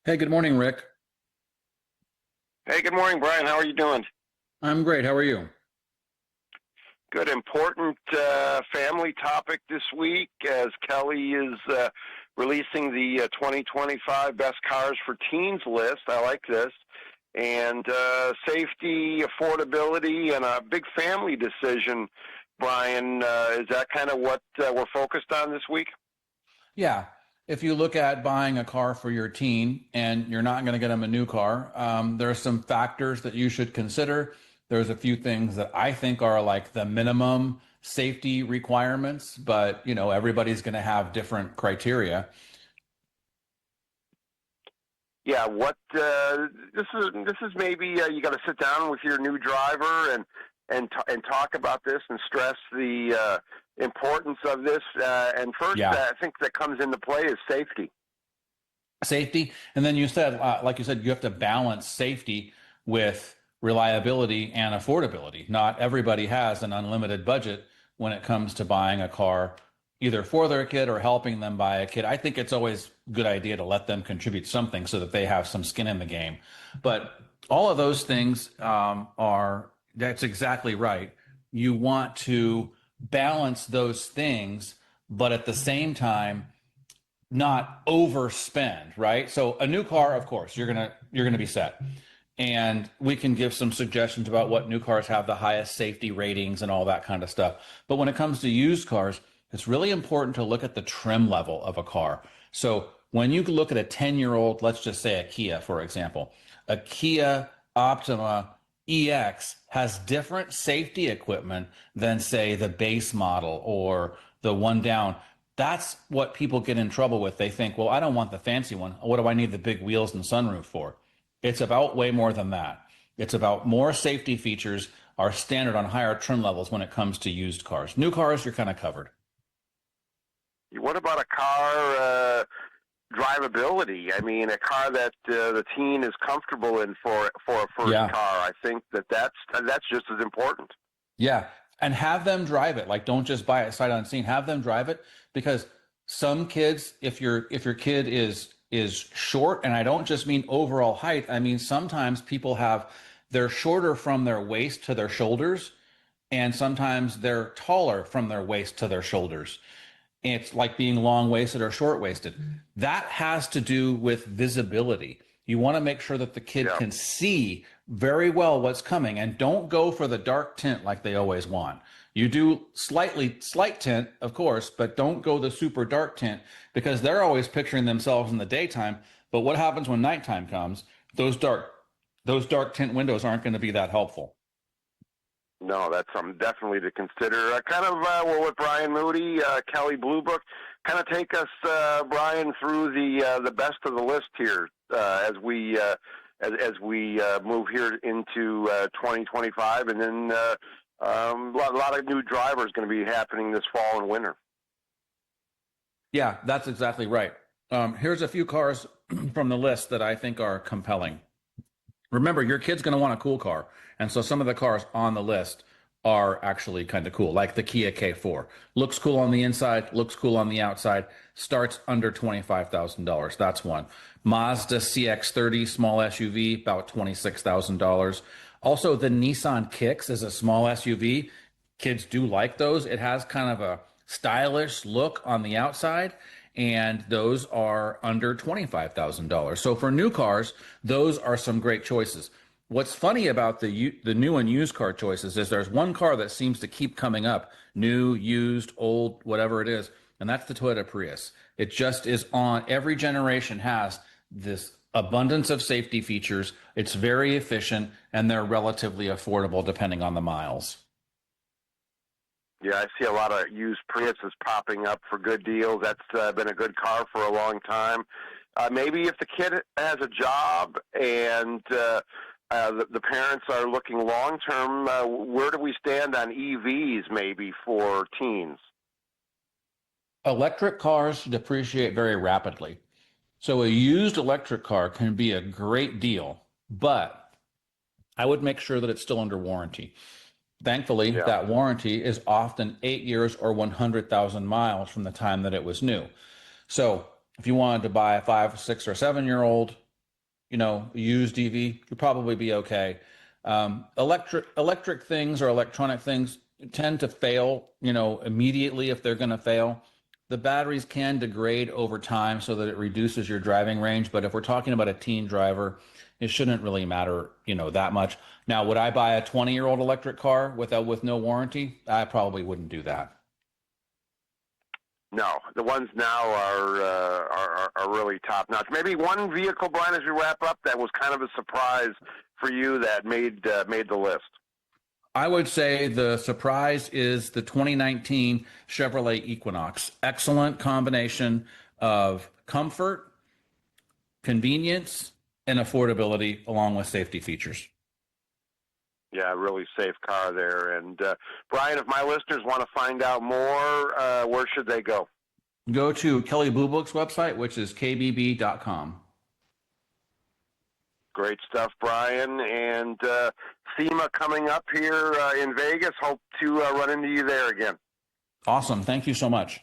Hey, good morning, Rick. Hey, good morning, Brian. How are you doing? I'm great. How are you? Good. Important family topic this week as Kelley is releasing the 2025 Best Cars for Teens list. I like this. And safety, affordability, and a big family decision, Brian. Is that kind of what we're focused on this week? Yeah. If you look at buying a car for your teen and you're not going to get them a new car, there are some factors that you should consider. There's a few things that I think are like the minimum safety requirements, but everybody's going to have different criteria. Yeah, what this is maybe you got to sit down with your new driver and talk about this and stress the importance of this. And first, Yeah. I think that comes into play is safety. Safety. And then you said, like you said, you have to balance safety with reliability and affordability. Not everybody has an unlimited budget when it comes to buying a car, either for their kid or helping them buy a kid. I think it's always a good idea to let them contribute something so that they have some skin in the game. But all of those things that's exactly right. You want to balance those things, but at the same time, not overspend, right? So a new car, of course, you're gonna be set. And we can give some suggestions about what new cars have the highest safety ratings and all that kind of stuff. But when it comes to used cars, it's really important to look at the trim level of a car. So when you look at a 10-year-old, let's just say a Kia, for example, a Kia Optima EX has different safety equipment than, say, the base model or the one down. That's what people get in trouble with. They think, well, I don't want the fancy one. What do I need the big wheels and sunroof for? It's about way more than that. It's about more safety features are standard on higher trim levels when it comes to used cars. New cars, you're kind of covered. What about a car drivability? I mean, a car that the teen is comfortable in for a first Yeah. car. I think that's just as important. Yeah. And have them drive it. Like, don't just buy it sight unseen. Have them drive it because some kids, if your kid is short, and I don't just mean overall height, I mean sometimes people have they're shorter from their waist to their shoulders, and sometimes they're taller from their waist to their shoulders. It's like being long waisted or short waisted. That has to do with visibility. You want to make sure that the kid Yeah. can see very well what's coming and don't go for the dark tint like they always want. You do slight tint, of course, but don't go the super dark tint because they're always picturing themselves in the daytime. But what happens when nighttime comes? Those dark tint windows aren't going to be that helpful. No, that's something definitely to consider. We're with BrianMoody, Kelley Blue Book. Kind of take us, Brian, through the best of the list here as we move here into 2025, and then a lot of new drivers going to be happening this fall and winter. Yeah, that's exactly right. Here's a few cars from the list that I think are compelling. Remember, your kid's going to want a cool car. And so some of the cars on the list are actually kind of cool, like the Kia K4. Looks cool on the inside, looks cool on the outside, starts under $25,000. That's one. Mazda CX-30 small SUV, about $26,000. Also, the Nissan Kicks is a small SUV. Kids do like those. It has kind of a stylish look on the outside, and those are under $25,000. So for new cars, those are some great choices. What's funny about the new and used car choices is there's one car that seems to keep coming up, new, used, old, whatever it is, and that's the Toyota Prius. It just is on every generation has this abundance of safety features. It's very efficient and they're relatively affordable depending on the miles. Yeah, I see a lot of used Priuses popping up for good deals. That's been a good car for a long time. Maybe if the kid has a job and the parents are looking long term, where do we stand on EVs maybe for teens? Electric cars depreciate very rapidly. So a used electric car can be a great deal, but I would make sure that it's still under warranty. Thankfully, Yeah. that warranty is often 8 years or 100,000 miles from the time that it was new. So if you wanted to buy a 5, 6, or 7-year-old, used EV, you'll probably be okay. Electric things or electronic things tend to fail, immediately if they're going to fail. The batteries can degrade over time so that it reduces your driving range. But if we're talking about a teen driver, it shouldn't really matter, that much. Now, would I buy a 20-year-old electric car with no warranty? I probably wouldn't do that. No, the ones now are really top notch. Maybe one vehicle, Brian, as we wrap up, that was kind of a surprise for you that made the list. I would say the surprise is the 2019 Chevrolet Equinox. Excellent combination of comfort, convenience, and affordability, along with safety features. Yeah, really safe car there. And Brian, if my listeners want to find out more, where should they go? Go to Kelley Blue Book's website, which is kbb.com. Great stuff, Brian. And SEMA coming up here in Vegas. Hope to run into you there again. Awesome. Thank you so much.